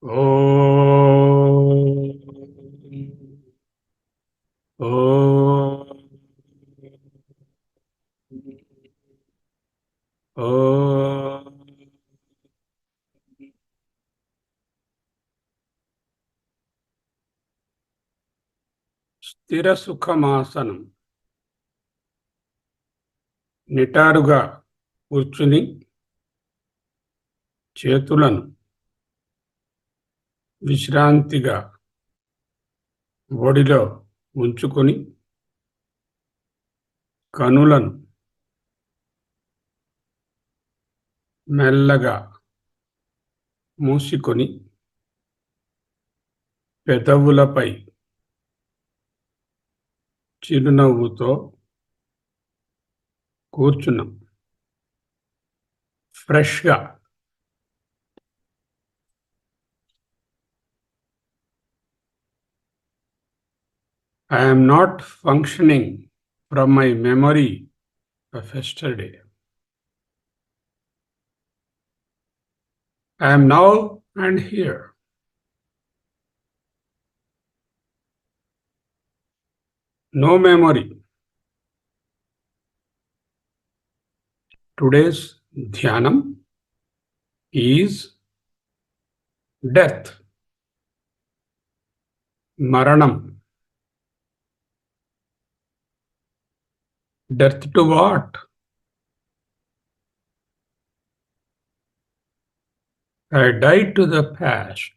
ఓం ఓం ఓం స్థిర సుఖమాసనం. నిటారుగా కూర్చుని చేతులను విశ్రాంతిగా ఒడిలో ఉంచుకొని కనులను మెల్లగా మూసుకొని పెదవులపై చిరునవ్వుతో కూర్చున్నాం. ఫ్రెష్గా. I am not functioning from my memory of yesterday. I am now and here. No memory. Today's dhyanam is death. Maranam. Death to what? I died to the past.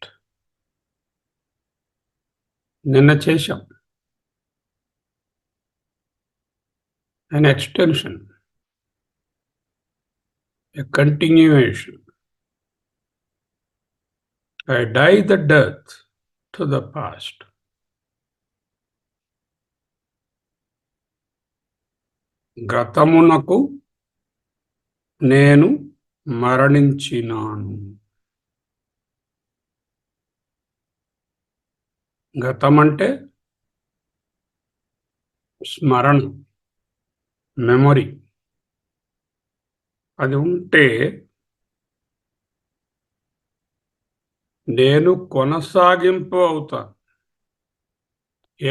నిన్న చేశాం. An extension. A continuation. I die the death to the past. గతమునకు నేను మరణించినాను. గతం అంటే స్మరణ, memory. అది ఉంటే నేను కొనసాగింపు అవుతాను.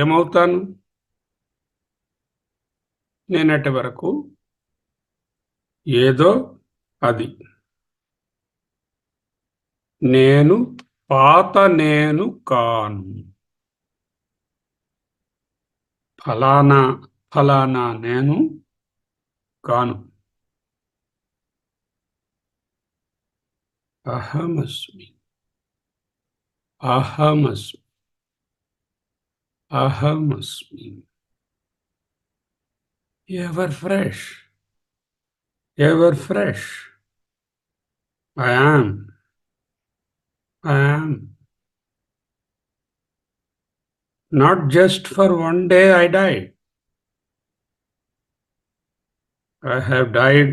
ఏమవుతాను? నేనటి వరకు ఏదో అది. నేను పాత నేను కాను. ఫలానా ఫలానా నేను కాను. అహమస్మి. అహమస్మి. అహమస్మి. Ever fresh. Ever fresh. I am. I am. Not just for one day I died. I have died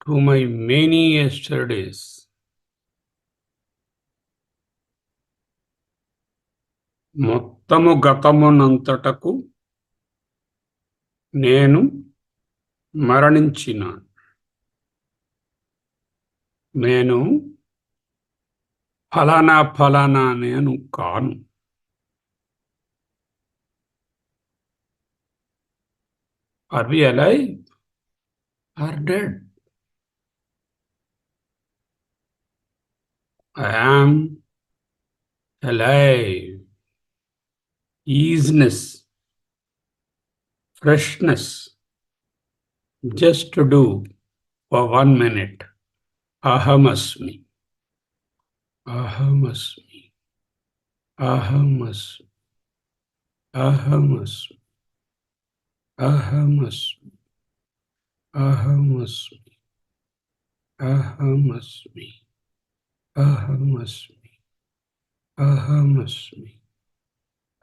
to my many yesterdays. మొత్తము గతమునంతటకు నేను మరణించినాను. నేను ఫలానా ఫలానా నేను కాను. Are we alive or dead? I am alive. Easiness, freshness, just to do for 1 minute. Ahamasmi. Ahamasmi. Ahamasmi. Ahamasmi. Ahamasmi. Ahamasmi. Ahamasmi. Ahamasmi. Ahamasmi.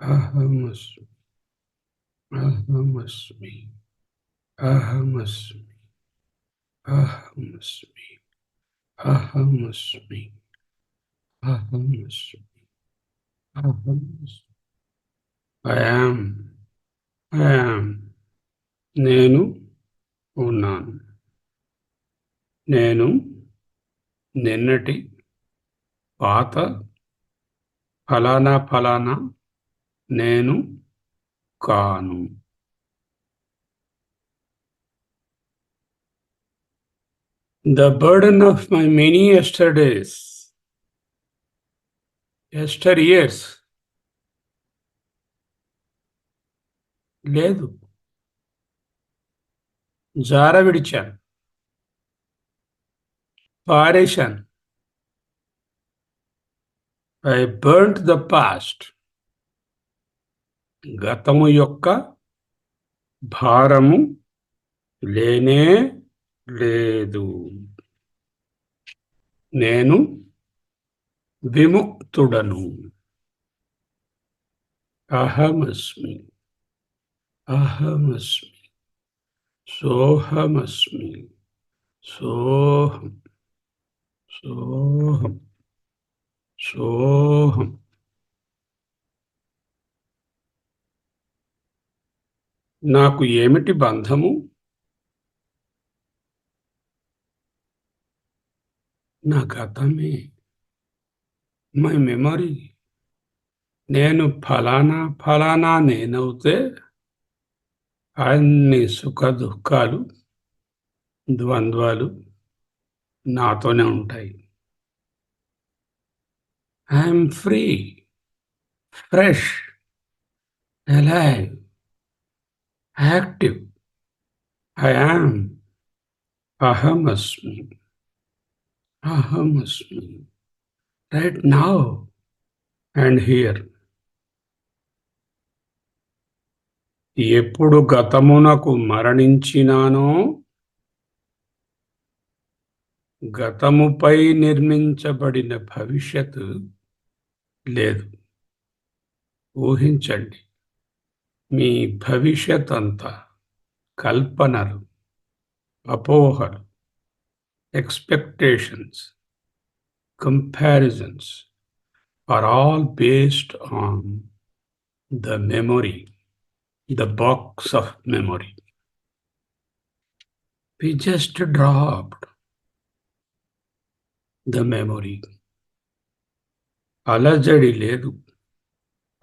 Ahamasmi. Ahamasmi. Ahamasmi. Ahamasmi. Ahamasmi. Ahamasmi. Ahamasmi. I am. I am. నేను ఉన్నాను. నేను నిన్నటి పాత ఫలానా ఫలానా నేను కాను. The burden of my many yesterdays, yesteryears, లేదు, జార విడిచాను, పారేశాను. I burnt the past. గతము యొక్క భారము లేనే లేదు. నేను విముక్తుడను. అహమస్మి, అహమస్మి, సోహమస్మి, సోహం, సోహం, సోహం. నాకు ఏమిటి బంధము? నా గతమే, మై మెమరీ. నేను ఫలానా ఫలానా నేనవుతే అన్ని సుఖ దుఃఖాలు, ద్వంద్వాలు నాతోనే ఉంటాయి. I'm free, fresh, alive, active. I am. Ahamasmi. Ahamasmi. Right now and here. ఎప్పుడు గతమునకు మరణించినానో, గతముపై నిర్మించబడిన భవిష్యత్తు లేదు. ఊహించండి, మీ భవిష్యత్ అంతా కల్పనలు, అపోహలు, expectations, comparisons are all based on the memory, the box of memory. We just dropped the memory. అలజడి లేదు,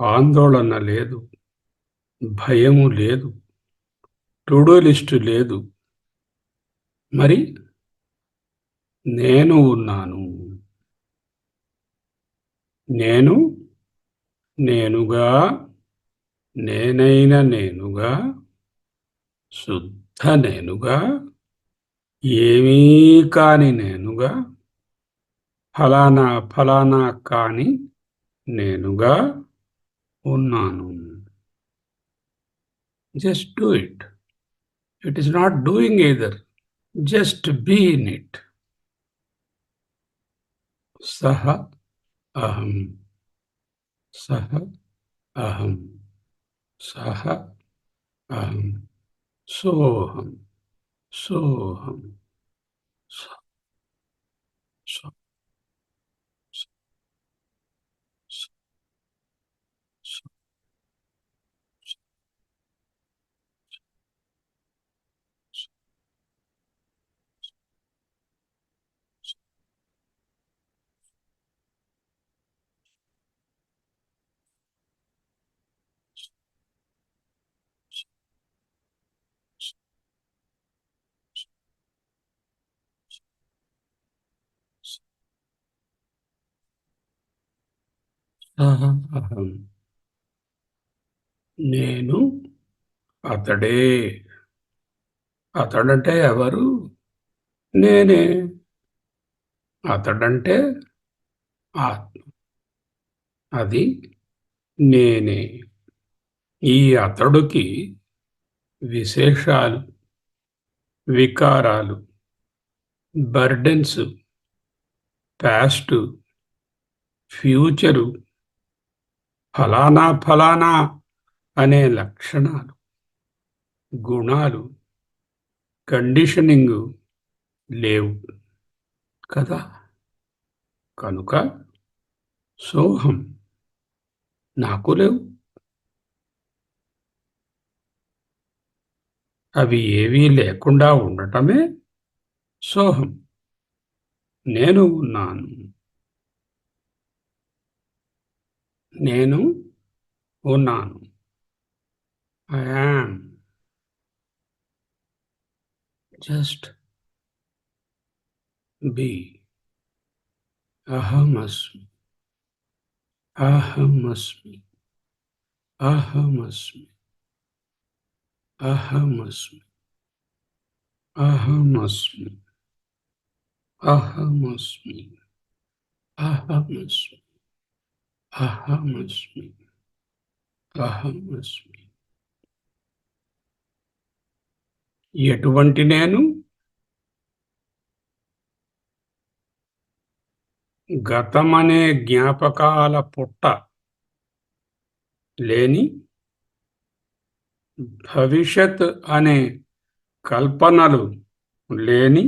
ఆందోళన లేదు, భయము లేదు, టు-డూ లిస్టు లేదు. మరి నేను ఉన్నాను. నేను నేనుగా, నేనైన నేనుగా, శుద్ధ నేనుగా, ఏమీ కాని నేనుగా, ఫలానా ఫలానా కాని నేనుగా ఉన్నాను. Just do it. It is not doing either. Just be in it. సహ అహం, సహ అహం, సహ అహం, సోహం, సోహం, సో- సో- సో- సో- సో- సహ అహం. నేను అతడే. అతడంటే ఎవరు? నేనే. అతడంటే ఆత్మ. అది నేనే. ఈ అతడుకి విశేషాలు, వికారాలు, బర్డెన్స్, పాస్ట్, ఫ్యూచరు, ఫలానా ఫలానా అనే లక్షణాలు, గుణాలు, కండిషనింగు లేవు కదా. కనుక సోహం, నాకు లేవు. అవి ఏవీ లేకుండా ఉండటమే సోహం. నేను ఉన్నాను. నేను ఉన్నాను. I am. Just be. Ahamasmi. Ahamasmi. Ahamasmi. Ahamasmi. Ahamasmi. Ahamasmi. Ahamasmi. Ahamasmi. అహమస్మి. ఎటువంటి నేను? గతమనే జ్ఞాపకాల పుట్ట లేని, భవిష్యత్ అనే కల్పనలు లేని,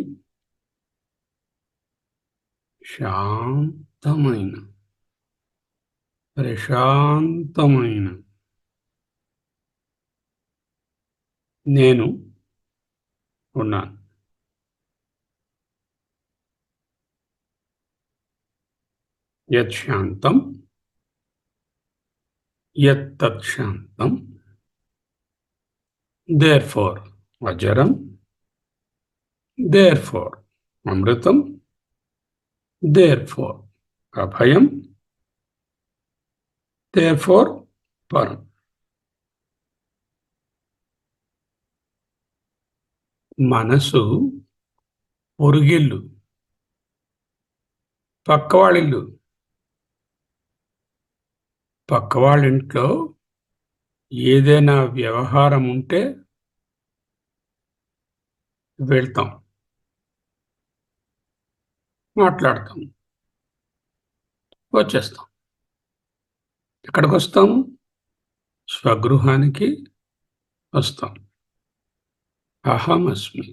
శాంతమైన, ప్రశాంతమైన నేను ఉన్నాను. యత్ శాంతం యత్ తత్ శాంతం దేర్ఫోర్ అజరం, దేర్ఫోర్ అమృతం, దేర్ఫోర్ అభయం, దేర్ఫోర్ పరం. మనసు పొరుగిల్లు, పక్కవాళ్ళిల్లు. పక్కవాళ్ళింట్లో ఏదైనా వ్యవహారం ఉంటే వెళ్తాం, మాట్లాడతాం, వచ్చేస్తాం. ఎక్కడికి వస్తాము? స్వగృహానికి వస్తాం. అహమస్మి.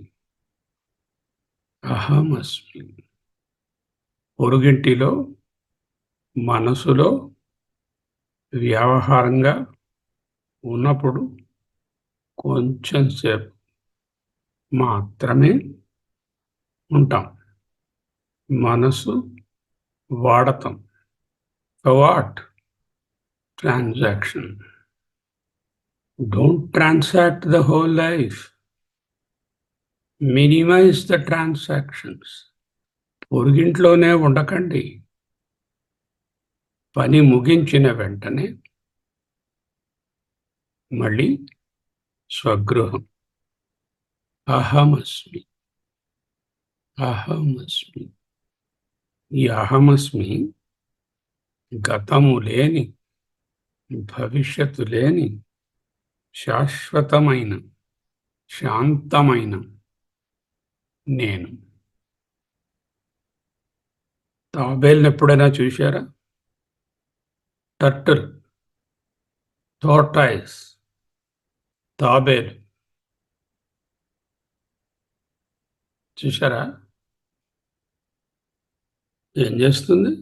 అహమస్మి. పొరుగింటిలో మనసులో వ్యవహారంగా ఉన్నప్పుడు కొంచెం సేపు మాత్రమే ఉంటాం. మనసు వాడతాం. What? Transaction. Don't transact the whole life. Minimize the transactions. పొరుగింట్లోనే ఉండకండి. పని ముగించిన వెంటనే మళ్ళీ స్వగృహం. అహమస్మి. అహమస్మి. ఈ అహమస్మి గతము లేని, భవిష్యత్తు లేని, శాశ్వతమైన, శాంతమైన నేను. తాబేల్ని ఎప్పుడైనా చూశారా? టర్టిల్, టోర్టాయిస్, తాబేలు చూశారా? ఏం చేస్తుంది?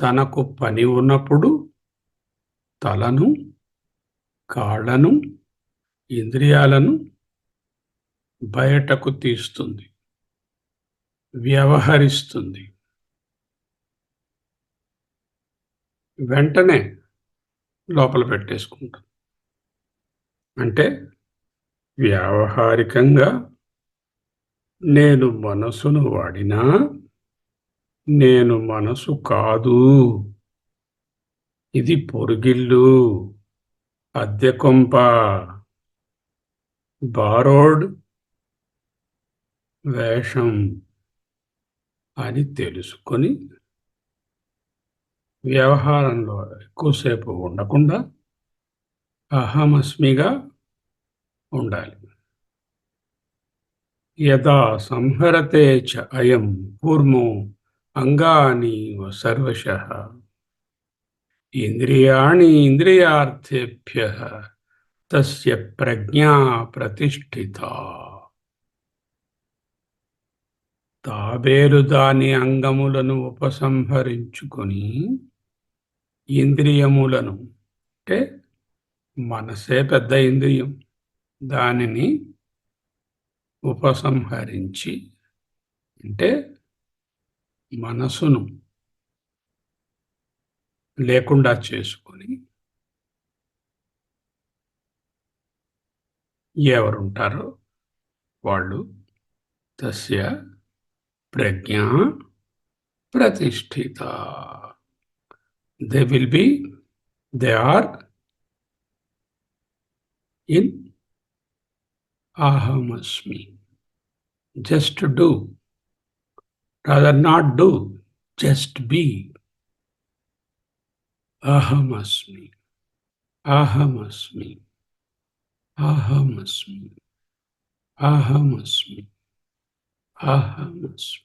తనకు పని ఉన్నప్పుడు తలను, కాళ్ళను, ఇంద్రియాలను బయటకు తీస్తుంది, వ్యవహరిస్తుంది. వెంటనే లోపల పెట్టేసుకుంటుంది. అంటే వ్యావహారికంగా నేను మనసును వాడినా నేను మనసు కాదు. ఇది పొరుగిల్లు, అద్దె కొంప, బారోడ్ వేషం అని తెలుసుకొని వ్యవహారంలో ఎక్కువసేపు ఉండకుండా అహమస్మిగా ఉండాలి. యదా సంహరతే చ అయం కూర్మో అంగాని సర్వశః ఇంద్రియాణి ఇంద్రియార్థేభ్యః తస్య ప్రజ్ఞా ప్రతిష్ఠిత. తాబేలు దాని అంగములను ఉపసంహరించుకొని ఇంద్రియములను, అంటే మనసే పెద్ద ఇంద్రియం, దానిని ఉపసంహరించి, అంటే మనసును లేకుండా చేసుకొని ఎవరుంటారో వాళ్ళు తస్య ప్రజ్ఞా ప్రతిష్ఠిత. దే ఆర్ ఇన్ అహమస్మి. Just do, rather not do, just be. Ahamasmi, ahamasmi, ahamasmi, ahamasmi, ahamasmi,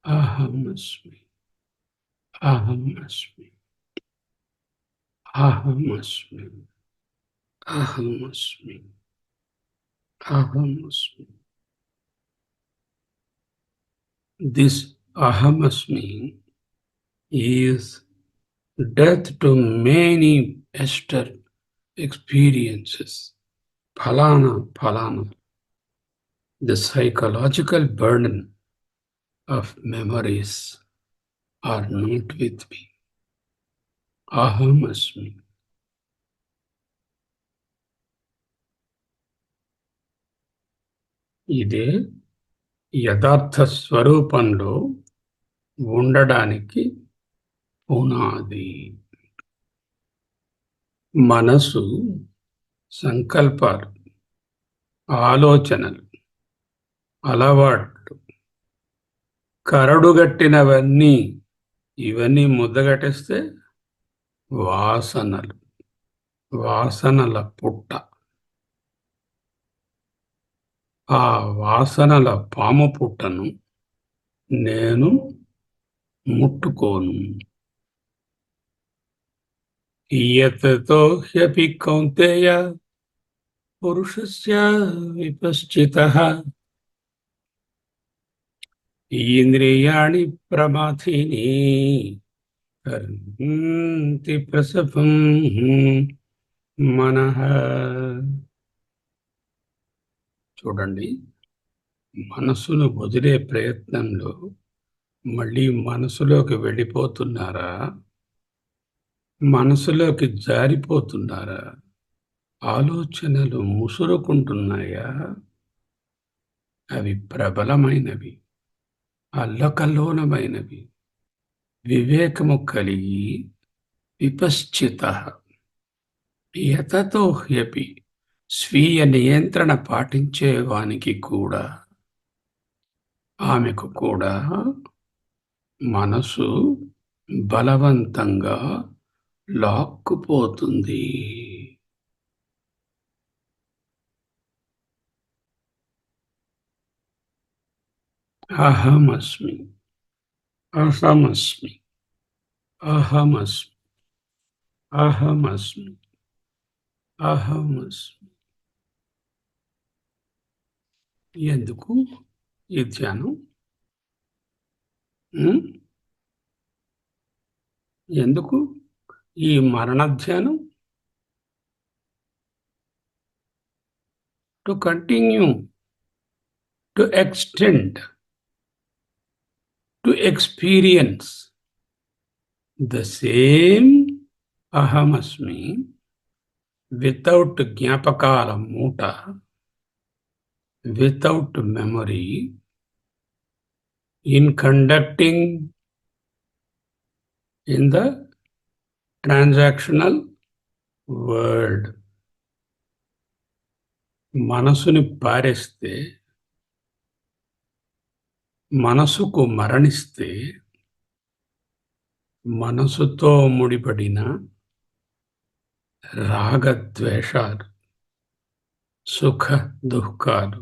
ahamasmi, ahamasmi, ahamasmi, ahamasmi, ahamasmi. This ahamasmi is death to many Esther experiences. Phalana, phalana. The psychological burden of memories are not with me. Aham asmi. ఇదే యథార్థ స్వరూపంలో ఉండడానికి పునాది. మనసు, సంకల్పాలు, ఆలోచనలు, అలవాట్లు, కరడుగట్టినవన్నీ ఇవన్నీ ముద్దగట్టేస్తే వాసనలు, వాసనల పుట్ట. ఆ వాసనల పాము పుట్టను నేను ముట్టుకోను. యతతో హ్యపి కౌంతేయ పురుషస్య విపశ్చితః ఇంద్రియాణి ప్రమాథిని కర్మంతి ప్రసభం మనః. చూడండి, మనసును వదిలే ప్రయత్నంలో మళ్ళీ మనసులోకి వెళ్ళిపోతున్నారా, మనసులోకి జారిపోతున్నారా, ఆలోచనలు ముసురుకుంటున్నాయా? అవి ప్రబలమైనవి, అల్లకల్లోలమైనవి. వివేకము కలిగి విపశ్చితః యతతో హ్యపి స్వీయ నియంత్రణ పాటించేవానికి కూడా, ఆమెకు కూడా మనసు బలవంతంగా లాక్కుపోతుంది. అహమస్మి, అహమస్మి, అహమస్మి, అహమస్మి, అహమస్మి. ఎందుకు ఈ ధ్యానం? ఎందుకు ఈ మరణ ధ్యానం? To continue, to extend, to experience the same అహమస్మి వితౌట్ జ్ఞాపకాల మూట, without memory, in conducting in the transactional world. మనసుని పారేస్తే, మనసుకు మరణిస్తే, మనసుతో ముడిపడిన రాగద్వేషాలు, సుఖ దుఃఖాలు,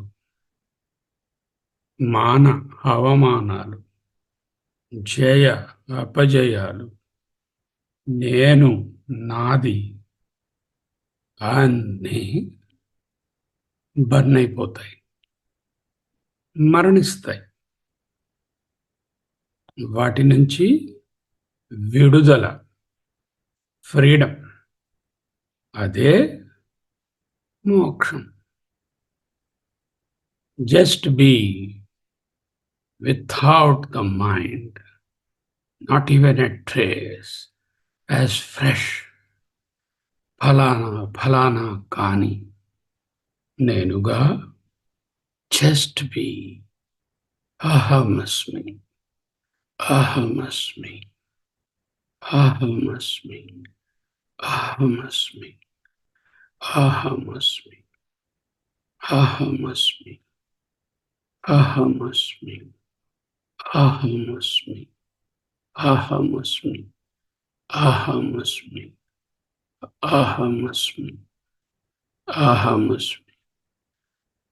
మాన అవమానాలు, జయ అపజయాలు, నేను, నాది అన్నీ బర్న్ అయిపోతాయి, మరణిస్తాయి. వాటి నుంచి విడుదల, ఫ్రీడమ్, అదే మోక్షం. Just be without the mind, not even a trace, as fresh, ఫలానా ఫలానా కాని నేనుగా. Just be. అహమస్మి. అహమస్మి. అహమస్మి. అహమస్మి. అహమస్మి. అహమస్మి. అహమస్మి. అహమస్మి. అహమస్మి. అహమస్మి. అహమస్మి. అహమస్మి.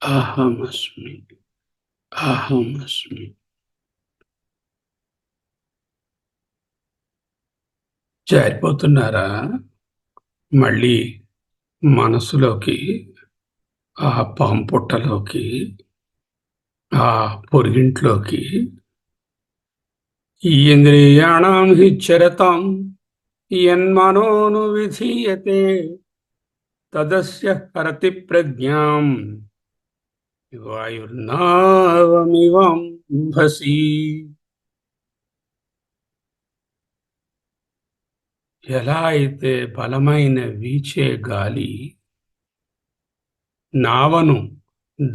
అహమస్మి. అహమస్మి. జారిపోతున్నారా మళ్ళీ మనసులోకి, ఆ పాంపుట్టలోకి, ఆ పొరుగింట్లోకి? ఇంద్రియాణం హి చరతాం యన్మనోను విధీయతే తదస్య హరతి ప్రజ్ఞాం వాయుర్నావమివాంభసి. ఎలా అయితే బలమైన వీచే గాలి నావను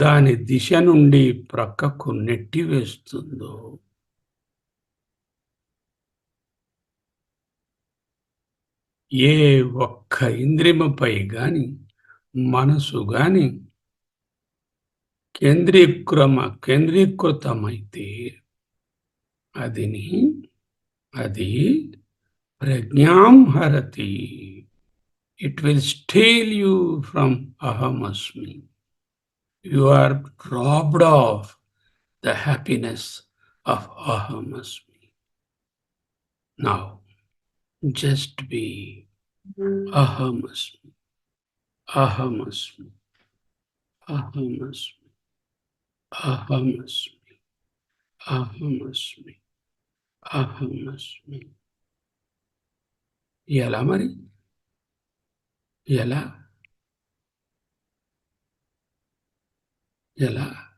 దాని దిశ నుండి ప్రక్కకు నెట్టివేస్తుందో, ఏ ఒక్క ఇంద్రియముపై గాని మనసు గాని కేంద్రీకృతమైతే అది ప్రజ్ఞాం హరతి. It will steal you from అహమస్మి. You are robbed of the happiness of ahamasmi. Now, just be ahamasmi. Ahamasmi. Ahamasmi. Ahamasmi. Ahamasmi. Ahamasmi. ఎలా మరి? ఎలా? ఎలా?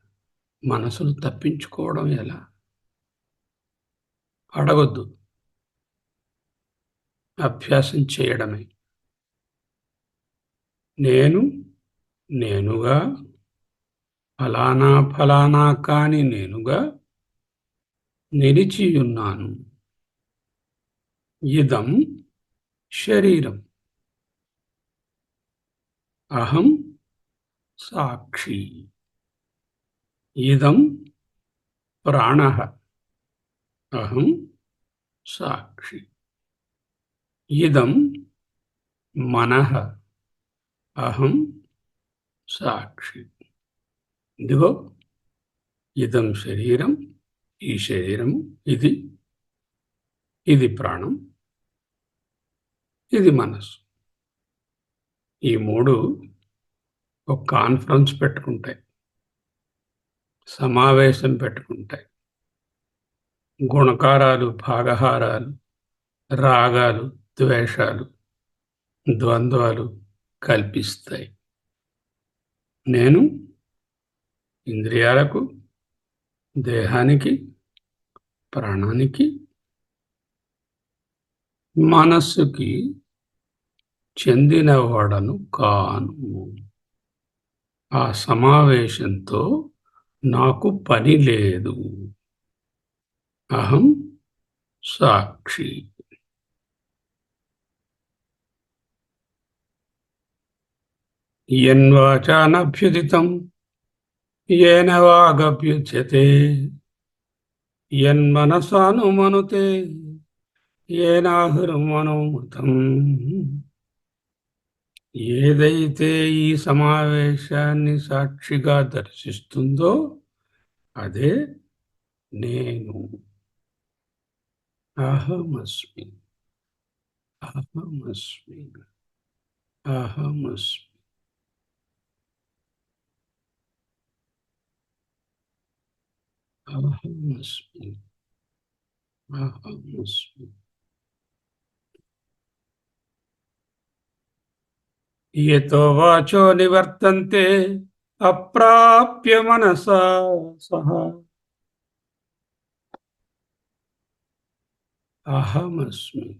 మనసును తప్పించుకోవడం ఎలా? అడగొద్దు. అభ్యాసం చేయడమే. నేను నేనుగా, ఫలానా ఫలానా కాని నేనుగా నిలిచియున్నాను. ఇదం శరీరం. అహం సాక్షి. ఇదం ప్రాణః. అహం సాక్షి. ఇదం మనః. అహం సాక్షి. ఇదిగో ఇదం శరీరం, ఈ శరీరము, ఇది ప్రాణం, ఇది మనస్సు. ఈ మూడు ఒక కాన్ఫరెన్స్ పెట్టుకుంటాయి, సమావేశం పెట్టుకుంటాయి. గుణకారాలు, భాగహారాలు, రాగాలు, ద్వేషాలు, ద్వంద్వాలు కల్పిస్తాయి. నేను ఇంద్రియాలకు, దేహానికి, ప్రాణానికి, మనస్సుకి చెందినవాడను కాను. ఆ సమావేశంతో నాకు పని లేదు. అహం సాక్షి. యన్వాచానభ్యుదితం येन वागभ्युच्यते యన్మనసానుమనుతే येनाहुर्मनोमतं. ఏదైతే ఈ సమావేశాన్ని సాక్షిగా దర్శిస్తుందో అదే నేను. అహమస్మి. అహమస్మి. అహమస్మి. అహమస్మి. అహమస్మి. యతో వాచో నివర్తంతే అప్రాప్య మనసా సహ. అహమస్మి.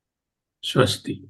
స్వస్తి.